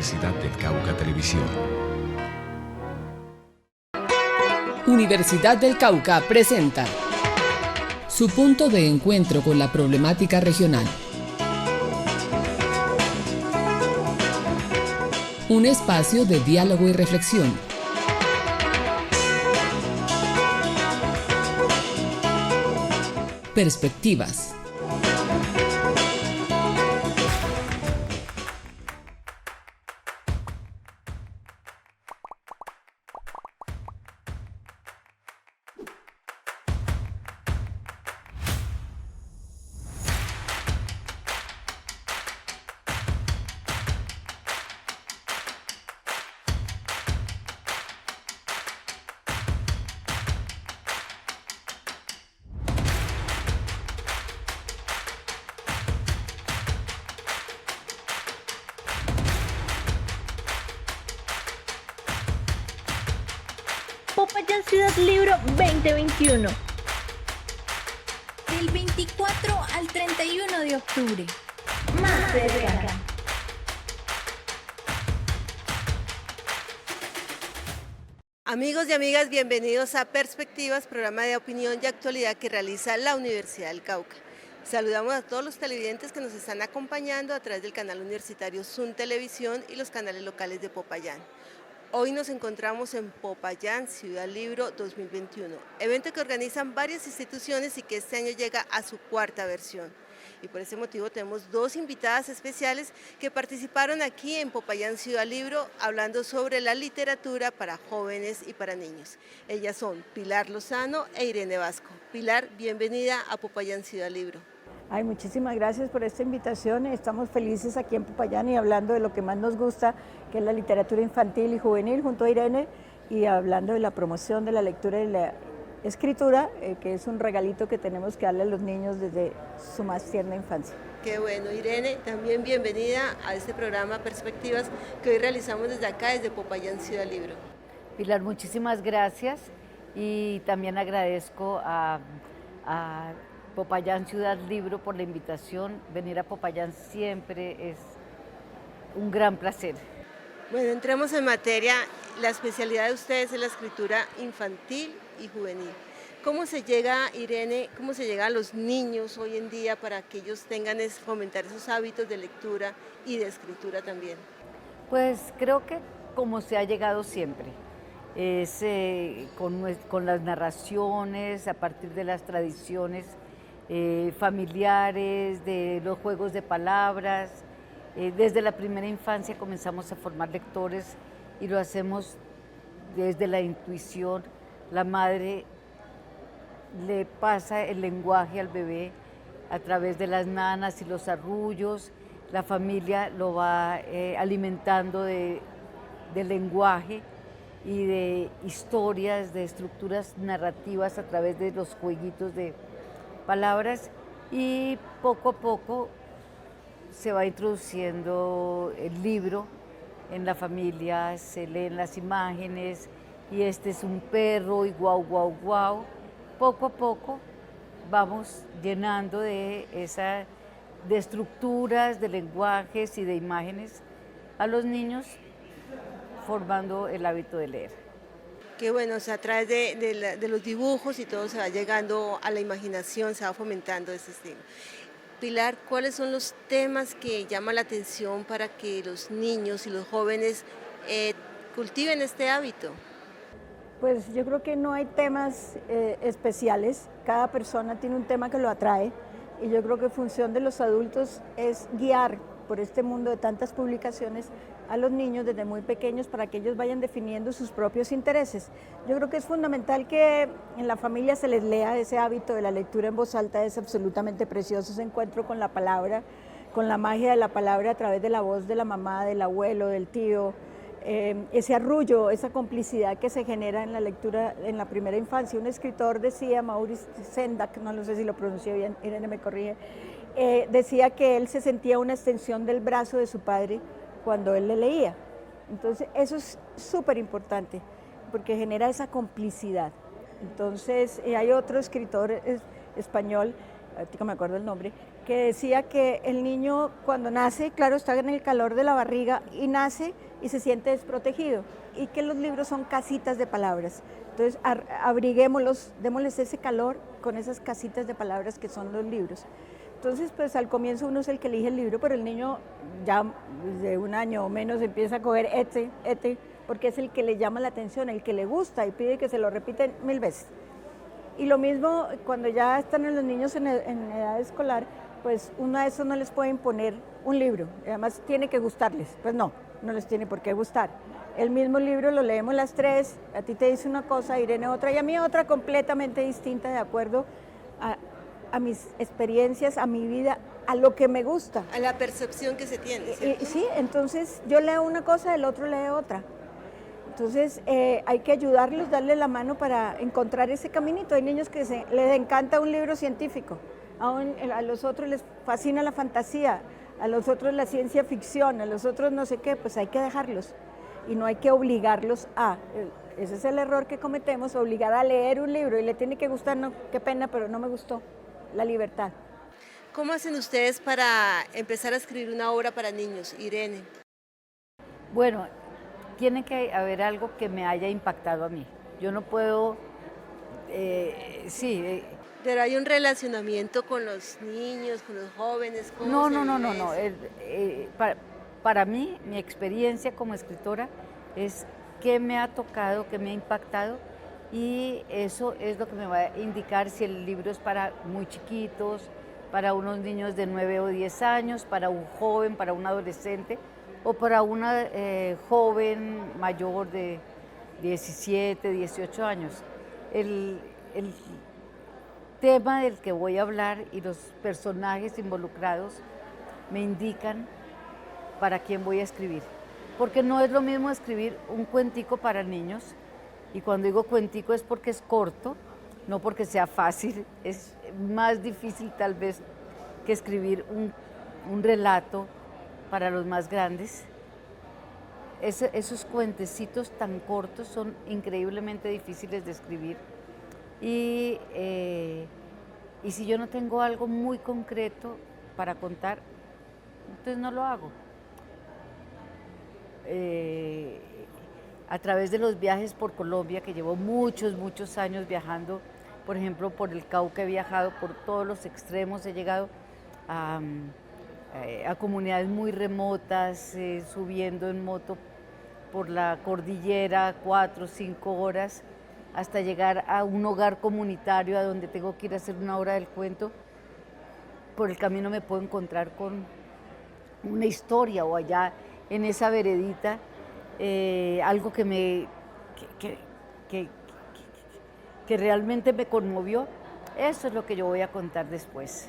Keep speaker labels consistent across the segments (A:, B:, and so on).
A: Universidad del Cauca Televisión.
B: Universidad del Cauca presenta su punto de encuentro con la problemática regional. Un espacio de diálogo y reflexión. Perspectivas.
C: Popayán Ciudad Libro 2021.
D: Del 24 al 31 de octubre.
C: Más cerca.
E: Amigos y amigas, bienvenidos a Perspectivas, programa de opinión y actualidad que realiza la Universidad del Cauca. Saludamos a todos los televidentes que nos están acompañando a través del canal universitario Zoom Televisión y los canales locales de Popayán. Hoy nos encontramos en Popayán Ciudad Libro 2021, evento que organizan varias instituciones y que este año llega a su cuarta versión. Y por ese motivo tenemos dos invitadas especiales que participaron aquí en Popayán Ciudad Libro hablando sobre la literatura para jóvenes y para niños. Ellas son Pilar Lozano e Irene Vasco. Pilar, bienvenida a Popayán Ciudad Libro.
F: Ay, muchísimas gracias por esta invitación. Estamos felices aquí en Popayán y hablando de lo que más nos gusta, que es la literatura infantil y juvenil, junto a Irene, y hablando de la promoción de la lectura y la escritura, que es un regalito que tenemos que darle a los niños desde su más tierna infancia.
E: Qué bueno, Irene, también bienvenida a este programa Perspectivas que hoy realizamos desde acá, desde Popayán Ciudad Libro.
G: Pilar, muchísimas gracias y también agradezco a Popayán Ciudad Libro por la invitación. Venir a Popayán siempre es un gran placer.
E: Bueno, entremos en materia. La especialidad de ustedes es la escritura infantil y juvenil. ¿Cómo se llega, Irene, cómo se llega a los niños hoy en día para que ellos tengan fomentar esos hábitos de lectura y de escritura también?
G: Pues creo que como se ha llegado siempre, es con las narraciones, a partir de las tradiciones familiares, de los juegos de palabras. Desde la primera infancia comenzamos a formar lectores y lo hacemos desde la intuición. La madre le pasa el lenguaje al bebé a través de las nanas y los arrullos. La familia lo va alimentando de lenguaje y de historias, de estructuras narrativas a través de los jueguitos de palabras, y poco a poco se va introduciendo el libro en la familia, se leen las imágenes y este es un perro y guau, guau, guau. Poco a poco vamos llenando de estructuras, de lenguajes y de imágenes a los niños, formando el hábito de leer.
E: Qué bueno, o sea, a través de los dibujos y todo se va llegando a la imaginación, se va fomentando ese estilo. Pilar, ¿cuáles son los temas que llaman la atención para que los niños y los jóvenes cultiven este hábito?
F: Pues yo creo que no hay temas especiales, cada persona tiene un tema que lo atrae y yo creo que función de los adultos es guiar por este mundo de tantas publicaciones a los niños desde muy pequeños para que ellos vayan definiendo sus propios intereses. Yo creo que es fundamental que en la familia se les lea. Ese hábito de la lectura en voz alta es absolutamente precioso, ese encuentro con la palabra, con la magia de la palabra a través de la voz de la mamá, del abuelo, del tío, ese arrullo, esa complicidad que se genera en la lectura en la primera infancia. Un escritor decía, Maurice Sendak, no sé si lo pronuncié bien, Irene me corrige, decía que él se sentía una extensión del brazo de su padre cuando él le leía. Entonces eso es súper importante porque genera esa complicidad. Entonces hay otro escritor español ahorita me acuerdo el nombre, que decía que el niño cuando nace, claro, está en el calor de la barriga y nace y se siente desprotegido, y que los libros son casitas de palabras. Entonces, abriguémoslos, démosles ese calor con esas casitas de palabras que son los libros. Entonces, pues al comienzo uno es el que elige el libro, pero el niño ya de 1 año o menos empieza a coger porque es el que le llama la atención, el que le gusta y pide que se lo repiten 1000 veces. Y lo mismo cuando ya están los niños en edad escolar, pues uno a esos no les puede imponer un libro, además tiene que gustarles, pues no les tiene por qué gustar. El mismo libro lo leemos las 3, a ti te dice una cosa, a Irene otra y a mí otra completamente distinta, de acuerdo a mis experiencias, a mi vida, a lo que me gusta.
E: A la percepción que se tiene, ¿cierto?
F: Sí, entonces yo leo una cosa, el otro lee otra. Entonces hay que ayudarlos, darle la mano para encontrar ese caminito. Hay niños que les encanta un libro científico, a los otros les fascina la fantasía, a los otros la ciencia ficción, a los otros no sé qué, pues hay que dejarlos y no hay que obligarlos a. Ese es el error que cometemos, obligar a leer un libro y le tiene que gustar, no, qué pena, pero no me gustó. La libertad.
E: ¿Cómo hacen ustedes para empezar a escribir una obra para niños, Irene?
G: Bueno, tiene que haber algo que me haya impactado a mí. Yo no puedo,
E: Pero hay un relacionamiento con los niños, con los jóvenes.
G: No. Para mí, mi experiencia como escritora es qué me ha tocado, qué me ha impactado, y eso es lo que me va a indicar si el libro es para muy chiquitos, para unos niños de 9 o 10 años, para un joven, para un adolescente o para una joven mayor de 17, 18 años. El tema del que voy a hablar y los personajes involucrados me indican para quién voy a escribir, porque no es lo mismo escribir un cuentico para niños. Y cuando digo cuentico es porque es corto, no porque sea fácil. Es más difícil tal vez que escribir un relato para los más grandes. Esos cuentecitos tan cortos son increíblemente difíciles de escribir. Y si yo no tengo algo muy concreto para contar, entonces no lo hago. A través de los viajes por Colombia, que llevo muchos años viajando, por ejemplo, por el Cauca he viajado por todos los extremos, he llegado a comunidades muy remotas, subiendo en moto por la cordillera 4 o 5 horas, hasta llegar a un hogar comunitario a donde tengo que ir a hacer una hora del cuento. Por el camino me puedo encontrar con una historia, o allá en esa veredita, algo que realmente me conmovió. Eso es lo que yo voy a contar después.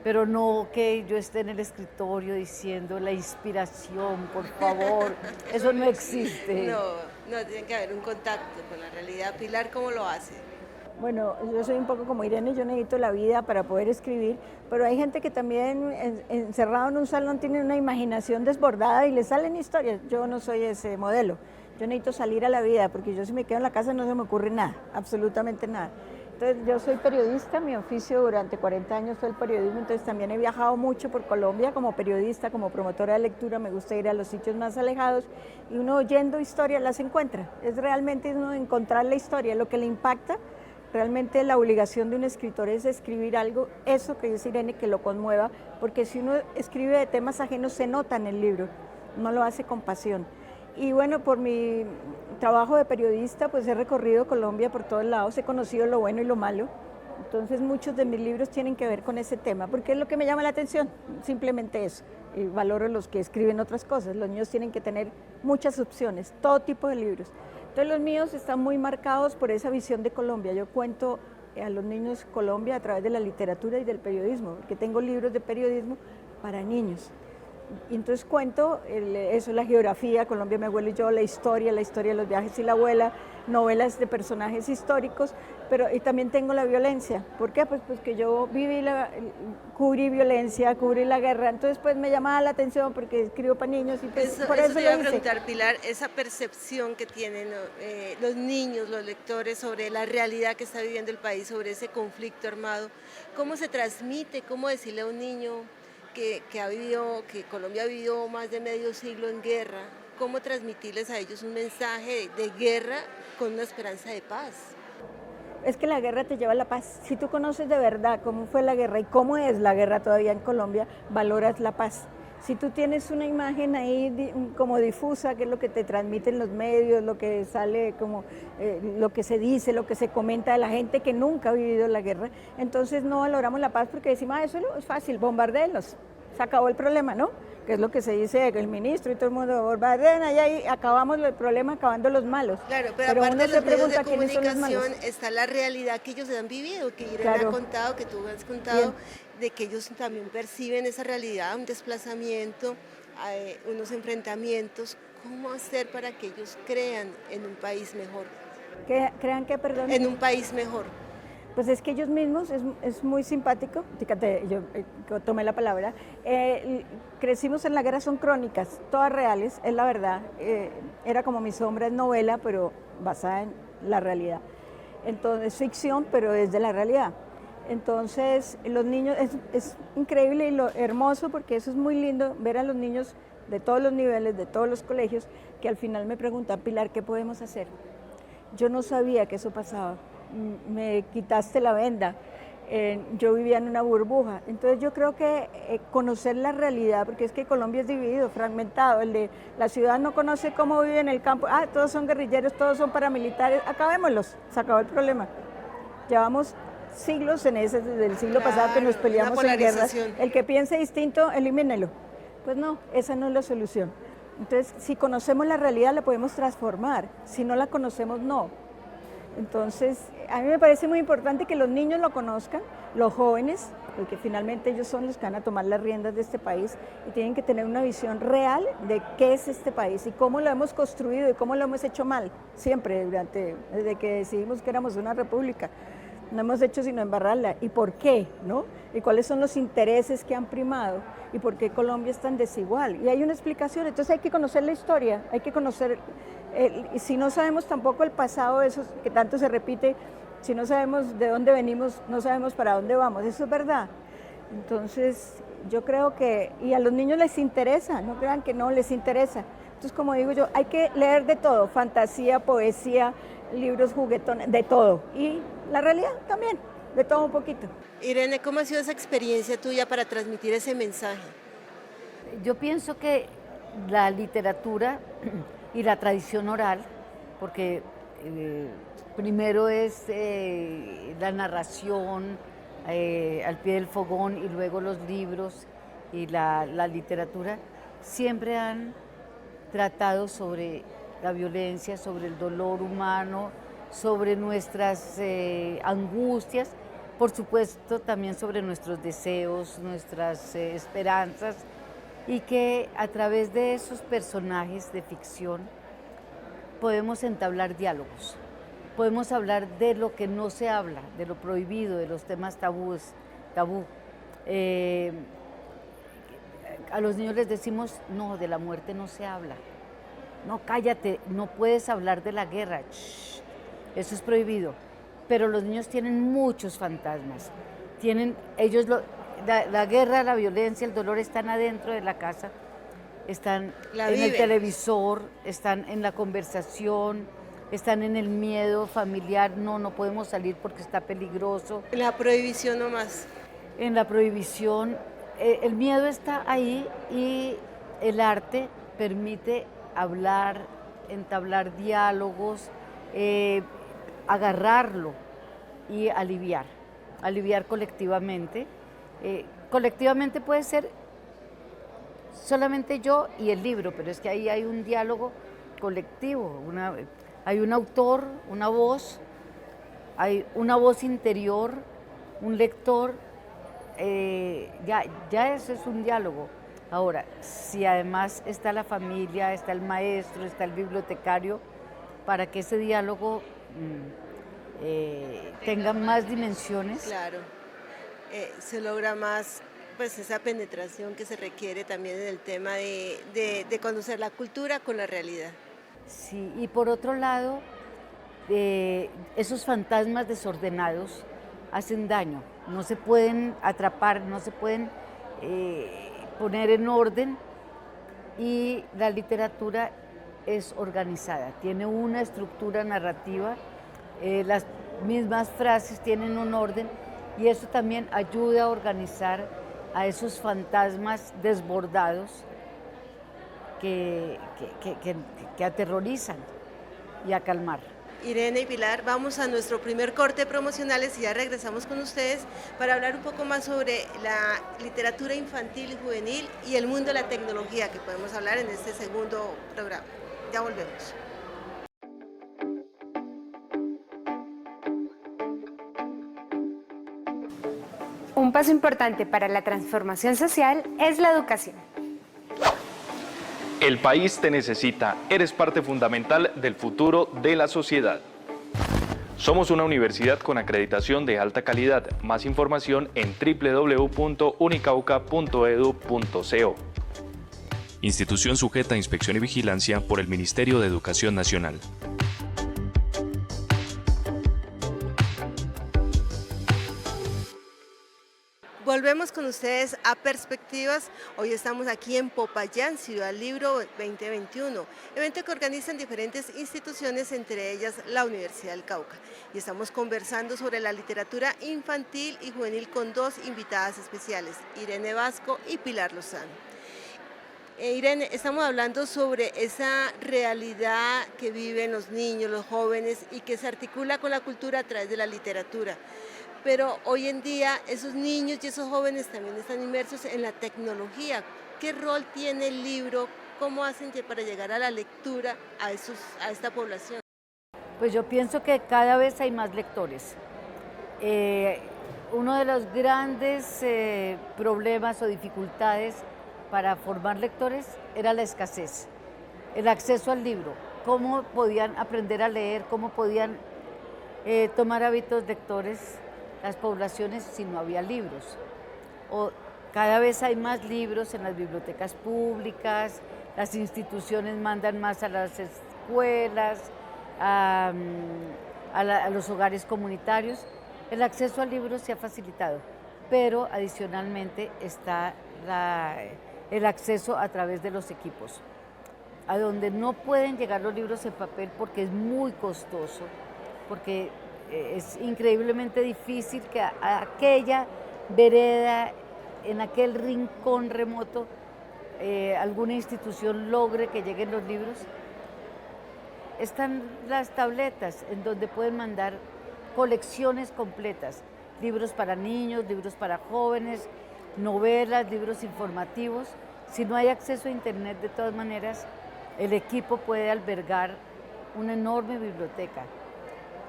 G: Pero no que yo esté en el escritorio diciendo la inspiración, por favor, eso no existe.
E: No, tiene que haber un contacto con la realidad. Pilar, ¿cómo lo hace?
F: Bueno, yo soy un poco como Irene, yo necesito la vida para poder escribir, pero hay gente que también encerrado en un salón tiene una imaginación desbordada y le salen historias. Yo no soy ese modelo, yo necesito salir a la vida, porque yo si me quedo en la casa no se me ocurre nada, absolutamente nada. Entonces yo soy periodista, mi oficio durante 40 años fue el periodismo, entonces también he viajado mucho por Colombia como periodista, como promotora de lectura, me gusta ir a los sitios más alejados y uno oyendo historias las encuentra. Es realmente uno encontrar la historia, lo que le impacta. Realmente la obligación de un escritor es escribir algo, eso que dice Irene, que lo conmueva, porque si uno escribe de temas ajenos se nota en el libro, no lo hace con pasión. Y bueno, por mi trabajo de periodista, pues he recorrido Colombia por todos lados, he conocido lo bueno y lo malo, entonces muchos de mis libros tienen que ver con ese tema, porque es lo que me llama la atención, simplemente eso. Y valoro los que escriben otras cosas, los niños tienen que tener muchas opciones, todo tipo de libros. Entonces los míos están muy marcados por esa visión de Colombia. Yo cuento a los niños Colombia a través de la literatura y del periodismo, porque tengo libros de periodismo para niños. Y entonces cuento eso, la geografía, Colombia, mi abuelo y yo, la historia de los viajes y la abuela, novelas de personajes históricos, pero y también tengo la violencia. ¿Por qué? Pues que yo cubrí violencia, cubrí la guerra, entonces pues me llamaba la atención porque escribo para niños y pues, por eso
E: te iba a
F: lo hice.
E: preguntar, Pilar, esa percepción que tienen los niños, los lectores sobre la realidad que está viviendo el país, sobre ese conflicto armado, ¿cómo se transmite? ¿Cómo decirle a un niño que Colombia ha vivido más de medio siglo en guerra? ¿Cómo transmitirles a ellos un mensaje de guerra con una esperanza de paz?
F: Es que la guerra te lleva a la paz. Si tú conoces de verdad cómo fue la guerra y cómo es la guerra todavía en Colombia, valoras la paz. Si tú tienes una imagen ahí como difusa, que es lo que te transmiten los medios, lo que sale como lo que se dice, lo que se comenta de la gente que nunca ha vivido la guerra, entonces no valoramos la paz porque decimos, eso es fácil, bombardeenlos, se acabó el problema, ¿no? Que es lo que se dice el ministro y todo el mundo, bombardeen allá y acabamos el problema acabando los malos.
E: Claro, pero aparte
F: uno
E: de
F: se
E: los medios
F: pregunta
E: de
F: quiénes son los malos.
E: comunicación está la realidad que ellos han vivido, que Irene
F: Claro.
E: ha contado, que tú has contado, de que ellos también perciben esa realidad, un desplazamiento, unos enfrentamientos. ¿Cómo hacer para que ellos crean en un país mejor?
F: ¿Crean que, perdón?
E: En un país mejor.
F: Pues es que ellos mismos, es muy simpático, fíjate, yo tomé la palabra, crecimos en la guerra, son crónicas, todas reales, es la verdad, era como Mi sombra, es novela, pero basada en la realidad, entonces es ficción, pero es de la realidad. Entonces los niños, es increíble y lo hermoso, porque eso es muy lindo, ver a los niños de todos los niveles, de todos los colegios, que al final me preguntan, Pilar, ¿qué podemos hacer? Yo no sabía que eso pasaba. Me quitaste la venda, yo vivía en una burbuja, entonces yo creo que conocer la realidad, porque es que Colombia es dividido, fragmentado, el de la ciudad no conoce cómo vive en el campo, todos son guerrilleros, todos son paramilitares, acabémoslos, se acabó el problema. Llevamos siglos en ese, desde el siglo pasado que nos peleamos en guerras, el que piense distinto, elimínelo. Pues no, esa no es la solución. Entonces, si conocemos la realidad la podemos transformar, si no la conocemos, no. Entonces, a mí me parece muy importante que los niños lo conozcan, los jóvenes, porque finalmente ellos son los que van a tomar las riendas de este país y tienen que tener una visión real de qué es este país y cómo lo hemos construido y cómo lo hemos hecho mal, siempre, desde que decidimos que éramos una república. No hemos hecho sino embarrarla. ¿Y por qué? ¿No? ¿Y cuáles son los intereses que han primado? ¿Y por qué Colombia es tan desigual? Y hay una explicación, entonces hay que conocer la historia, hay que conocer, si no sabemos tampoco el pasado, eso que tanto se repite, si no sabemos de dónde venimos, no sabemos para dónde vamos, eso es verdad. Entonces yo creo que, y a los niños les interesa, no crean que no les interesa. Entonces, como digo yo, hay que leer de todo, fantasía, poesía, libros, juguetones, de todo. Y la realidad también, de todo un poquito.
E: Irene, ¿cómo ha sido esa experiencia tuya para transmitir ese mensaje?
G: Yo pienso que la literatura y la tradición oral, porque primero es la narración al pie del fogón y luego los libros y la literatura, siempre han tratado sobre la violencia, sobre el dolor humano, sobre nuestras angustias, por supuesto también sobre nuestros deseos, nuestras esperanzas, y que a través de esos personajes de ficción podemos entablar diálogos, podemos hablar de lo que no se habla, de lo prohibido, de los temas tabú. A los niños les decimos, no, de la muerte no se habla, no, cállate, no puedes hablar de la guerra, shh, eso es prohibido. Pero los niños tienen muchos fantasmas, la guerra, la violencia, el dolor están adentro de la casa, están en el televisor, están en la conversación, están en el miedo familiar, no podemos salir porque está peligroso.
E: La prohibición nomás.
G: En la prohibición, el miedo está ahí y el arte permite hablar, entablar diálogos, agarrarlo y aliviar colectivamente. Colectivamente puede ser solamente yo y el libro, pero es que ahí hay un diálogo colectivo, hay un autor, una voz, hay una voz interior, un lector, ya eso es un diálogo. Ahora, si además está la familia, está el maestro, está el bibliotecario, para que ese diálogo tenga más dimensiones.
E: Claro, se logra más pues esa penetración que se requiere también en el tema de conocer la cultura con la realidad.
G: Sí, y por otro lado, esos fantasmas desordenados hacen daño, no se pueden atrapar, no se pueden poner en orden, y la literatura es organizada, tiene una estructura narrativa, las mismas frases tienen un orden, y eso también ayuda a organizar a esos fantasmas desbordados que aterrorizan, y a calmar.
E: Irene y Pilar, vamos a nuestro primer corte promocionales y ya regresamos con ustedes para hablar un poco más sobre la literatura infantil y juvenil y el mundo de la tecnología que podemos hablar en este segundo programa. Ya volvemos.
H: Un paso importante para la transformación social es la educación.
I: El país te necesita, eres parte fundamental del futuro de la sociedad. Somos una universidad con acreditación de alta calidad. Más información en www.unicauca.edu.co.
A: Institución sujeta a inspección y vigilancia por el Ministerio de Educación Nacional.
E: Volvemos con ustedes a Perspectivas. Hoy estamos aquí en Popayán, Ciudad Libro 2021, evento que organizan diferentes instituciones, entre ellas la Universidad del Cauca. Y estamos conversando sobre la literatura infantil y juvenil con dos invitadas especiales, Irene Vasco y Pilar Lozano. Irene, estamos hablando sobre esa realidad que viven los niños, los jóvenes y que se articula con la cultura a través de la literatura. Pero hoy en día esos niños y esos jóvenes también están inmersos en la tecnología. ¿Qué rol tiene el libro? ¿Cómo hacen para llegar a la lectura a esta población?
G: Pues yo pienso que cada vez hay más lectores. Uno de los grandes problemas o dificultades para formar lectores era la escasez, el acceso al libro, cómo podían aprender a leer, cómo podían tomar hábitos lectores las poblaciones si no había libros. Cada vez hay más libros en las bibliotecas públicas, las instituciones mandan más a las escuelas, a los hogares comunitarios. El acceso al libro se ha facilitado, pero adicionalmente está el acceso a través de los equipos, a donde no pueden llegar los libros en papel porque es muy costoso, porque es increíblemente difícil que a aquella vereda, en aquel rincón remoto, alguna institución logre que lleguen los libros. Están las tabletas en donde pueden mandar colecciones completas, libros para niños, libros para jóvenes, novelas, libros informativos. Si no hay acceso a internet, de todas maneras, el equipo puede albergar una enorme biblioteca,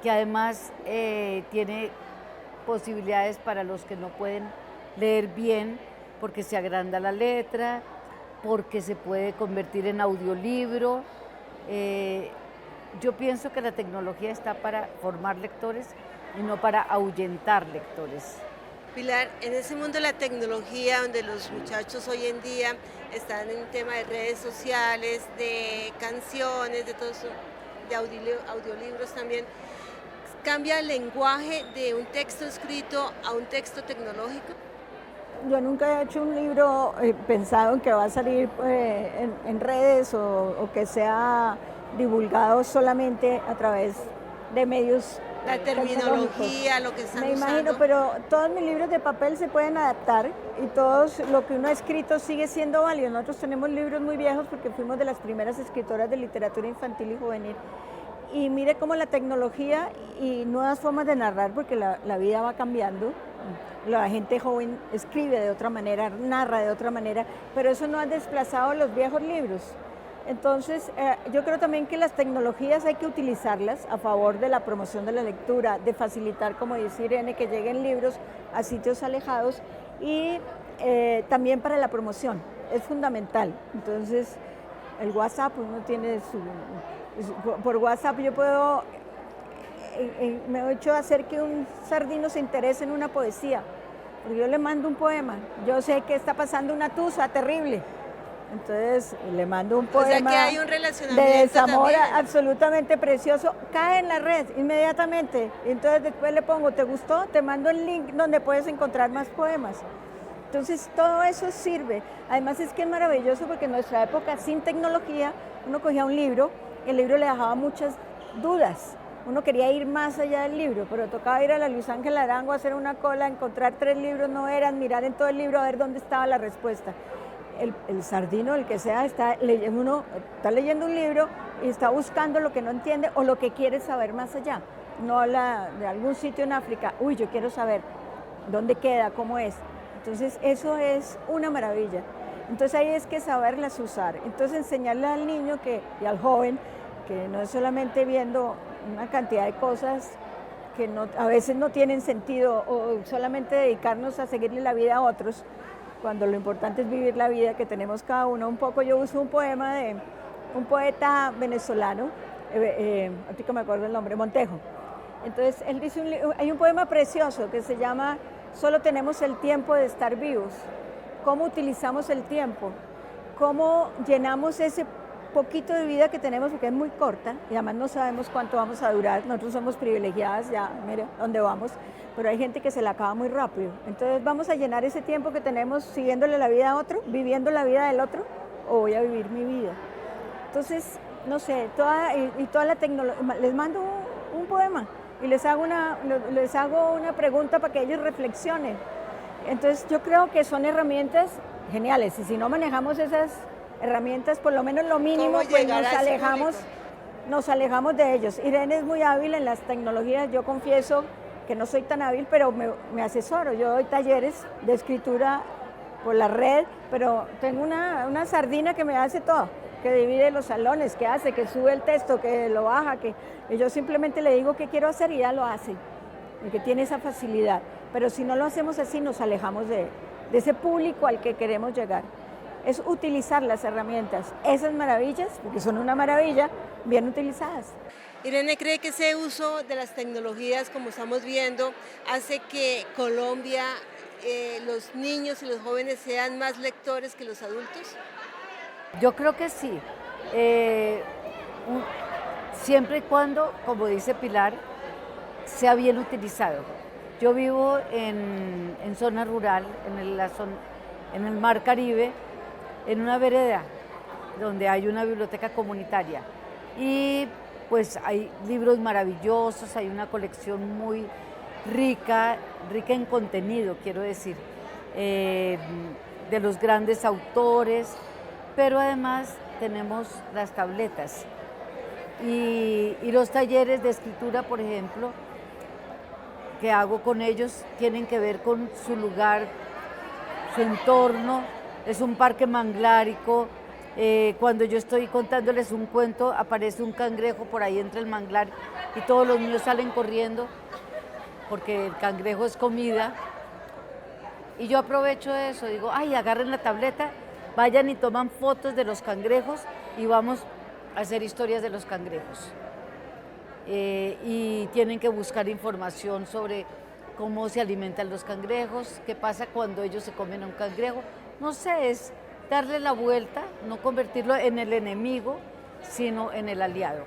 G: que además tiene posibilidades para los que no pueden leer bien, porque se agranda la letra, porque se puede convertir en audiolibro. Yo pienso que la tecnología está para formar lectores y no para ahuyentar lectores.
E: Pilar, en ese mundo de la tecnología, donde los muchachos hoy en día están en tema de redes sociales, de canciones, de todo eso, de audiolibros también, ¿cambia el lenguaje de un texto escrito a un texto tecnológico?
F: Yo nunca he hecho un libro pensado en que va a salir en redes o que sea divulgado solamente a través de medios.
E: La terminología, lo que están
F: Me
E: usando.
F: imagino, pero todos mis libros de papel se pueden adaptar y todos lo que uno ha escrito sigue siendo válido. Nosotros tenemos libros muy viejos porque fuimos de las primeras escritoras de literatura infantil y juvenil. Y mire cómo la tecnología y nuevas formas de narrar, porque la vida va cambiando, la gente joven escribe de otra manera, narra de otra manera, pero eso no ha desplazado los viejos libros. Entonces, yo creo también que las tecnologías hay que utilizarlas a favor de la promoción de la lectura, de facilitar, como dice Irene, que lleguen libros a sitios alejados y también para la promoción, es fundamental. Entonces, el WhatsApp uno tiene Por WhatsApp yo puedo, me he hecho hacer que un sardino se interese en una poesía, porque yo le mando un poema, yo sé que está pasando una tusa terrible, entonces le mando un poema,
E: o sea que hay un relacionamiento
F: de desamor
E: también.
F: Absolutamente precioso, cae en la red inmediatamente, entonces después le pongo, ¿te gustó? Te mando el link donde puedes encontrar más poemas. Entonces todo eso sirve, además es que es maravilloso porque en nuestra época sin tecnología uno cogía un libro, el libro le dejaba muchas dudas, uno quería ir más allá del libro, pero tocaba ir a la Luis Ángel Arango, hacer una cola, encontrar 3 libros, no eran, mirar en todo el libro a ver dónde estaba la respuesta. El sardino, el que sea, uno está leyendo un libro y está buscando lo que no entiende o lo que quiere saber más allá, no habla de algún sitio en África, uy, yo quiero saber dónde queda, cómo es. Entonces eso es una maravilla. Entonces ahí es que saberlas usar. Entonces enseñarle al niño y al joven que no es solamente viendo una cantidad de cosas que a veces no tienen sentido o solamente dedicarnos a seguirle la vida a otros, cuando lo importante es vivir la vida que tenemos cada uno. Un poco yo uso un poema de un poeta venezolano, ahorita me acuerdo el nombre, Montejo. Entonces él dice, hay un poema precioso que se llama Solo tenemos el tiempo de estar vivos. ¿Cómo utilizamos el tiempo? ¿Cómo llenamos ese poquito de vida que tenemos, porque es muy corta y además no sabemos cuánto vamos a durar? Nosotros somos privilegiadas, ya, mire dónde vamos, pero hay gente que se la acaba muy rápido. Entonces, ¿vamos a llenar ese tiempo que tenemos siguiéndole la vida a otro, viviendo la vida del otro, o voy a vivir mi vida? Entonces, no sé, toda la tecnología, les mando un poema y les hago una pregunta para que ellos reflexionen. Entonces yo creo que son herramientas geniales y si no manejamos esas herramientas, por lo menos lo mínimo, pues nos alejamos de ellos. Irene es muy hábil en las tecnologías, yo confieso que no soy tan hábil, pero me asesoro. Yo doy talleres de escritura por la red, pero tengo una sardina que me hace todo, que divide los salones, que hace, que sube el texto, que lo baja, y yo simplemente le digo qué quiero hacer y ya lo hace, y que tiene esa facilidad. Pero si no lo hacemos así, nos alejamos de ese público al que queremos llegar. Es utilizar las herramientas, esas maravillas, porque son una maravilla, bien utilizadas.
E: Irene, ¿cree que ese uso de las tecnologías, como estamos viendo, hace que Colombia, los niños y los jóvenes sean más lectores que los adultos?
G: Yo creo que sí. Siempre y cuando, como dice Pilar, sea bien utilizado. Yo vivo en zona rural, en el Mar Caribe, en una vereda donde hay una biblioteca comunitaria y pues hay libros maravillosos, hay una colección muy rica en contenido, quiero decir, de los grandes autores, pero además tenemos las tabletas y los talleres de escritura, por ejemplo, que hago con ellos tienen que ver con su lugar, su entorno. Es un parque manglárico. Cuando yo estoy contándoles un cuento, aparece un cangrejo por ahí entre el manglar y todos los niños salen corriendo porque el cangrejo es comida. Y yo aprovecho eso, digo, ay, agarren la tableta, vayan y toman fotos de los cangrejos y vamos a hacer historias de los cangrejos. Y tienen que buscar información sobre cómo se alimentan los cangrejos, qué pasa cuando ellos se comen a un cangrejo. No sé, es darle la vuelta, no convertirlo en el enemigo, sino en el aliado.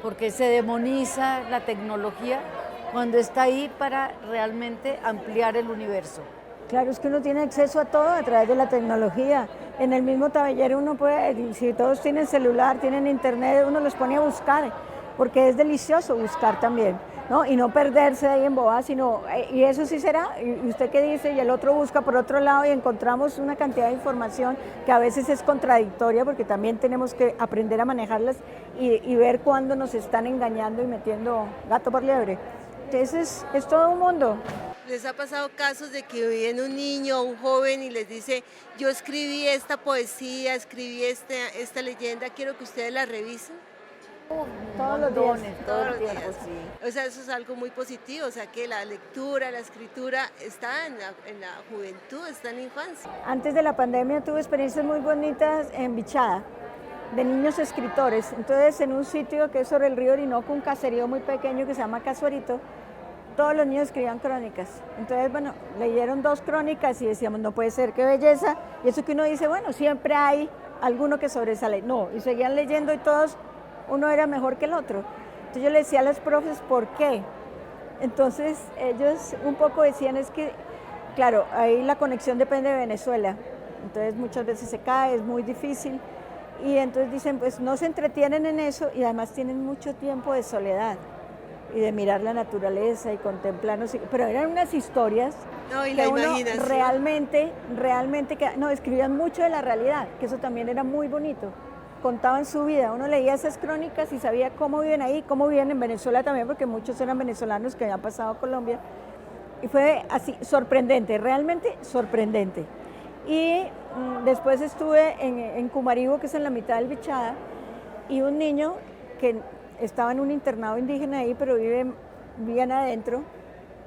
G: Porque se demoniza la tecnología cuando está ahí para realmente ampliar el universo.
F: Claro, es que uno tiene acceso a todo a través de la tecnología. En el mismo taller uno puede, si todos tienen celular, tienen internet, uno los pone a buscar, porque es delicioso buscar también, ¿no? Y no perderse ahí en bobadas, sino, y eso sí será, y usted qué dice, y el otro busca por otro lado y encontramos una cantidad de información que a veces es contradictoria, porque también tenemos que aprender a manejarlas y ver cuándo nos están engañando y metiendo gato por liebre. Entonces es todo un mundo.
E: ¿Les ha pasado casos de que viene un niño o un joven y les dice, yo escribí esta poesía, escribí esta leyenda, quiero que ustedes la revisen?
F: Todos los días.
G: Todo el tiempo, sí.
E: O sea, eso es algo muy positivo, o sea, que la lectura, la escritura está en la juventud, está en la infancia.
F: Antes de la pandemia tuve experiencias muy bonitas en Bichada. de niños escritores. Entonces, en un sitio que es sobre el río Orinoco, un caserío muy pequeño que se llama Casuarito, todos los niños escribían crónicas. Entonces, bueno, leyeron 2 crónicas y decíamos, no puede ser, qué belleza. Y eso que uno dice, bueno, siempre hay alguno que sobresale. No, y seguían leyendo y todos, uno era mejor que el otro. Entonces yo le decía a los profes, ¿por qué? Entonces ellos un poco decían, es que, claro, ahí la conexión depende de Venezuela. Entonces muchas veces se cae, es muy difícil. Y entonces dicen, pues no se entretienen en eso y además tienen mucho tiempo de soledad y de mirar la naturaleza y contemplarnos. Pero eran unas historias que uno realmente, no, escribían mucho de la realidad, que eso también era muy bonito. Contaban su vida, uno leía esas crónicas y sabía cómo viven ahí, cómo viven en Venezuela también, porque muchos eran venezolanos que habían pasado a Colombia. Y fue así, sorprendente, realmente sorprendente. Y después estuve en Cumaribo, que es en la mitad del Bichada, y un niño que estaba en un internado indígena ahí, pero vive bien adentro,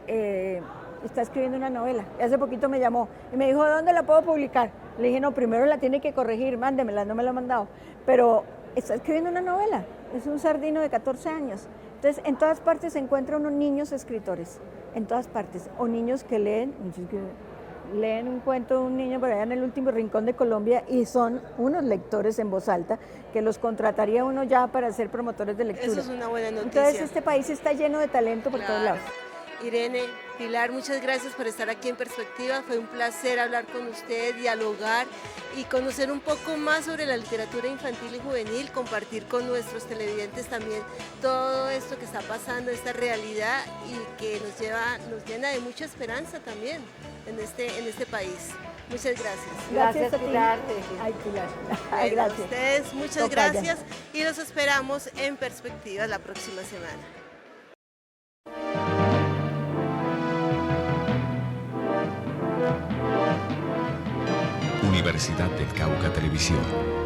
F: está escribiendo una novela. Y hace poquito me llamó y me dijo, ¿dónde la puedo publicar? Le dije, no, primero la tiene que corregir, mándemela, no me la ha mandado. Pero está escribiendo una novela, es un sardino de 14 años. Entonces, en todas partes se encuentran unos niños escritores, en todas partes, o niños que leen un cuento de un niño por allá en el último rincón de Colombia y son unos lectores en voz alta que los contrataría uno ya para ser promotores de lectura.
E: Eso es una buena noticia.
F: Entonces este país está lleno de talento por todos lados.
E: Irene, Pilar, muchas gracias por estar aquí en Perspectiva. Fue un placer hablar con usted, dialogar y conocer un poco más sobre la literatura infantil y juvenil, compartir con nuestros televidentes también todo esto que está pasando, esta realidad y que nos llena de mucha esperanza también en este país. Muchas gracias.
F: Gracias a ti.
G: Pilar.
F: Ay, Pilar.
E: Bueno,
F: Gracias.
E: a ustedes muchas
F: Tocaya.
E: gracias y los esperamos en Perspectiva la próxima semana.
J: Universidad del Cauca Televisión.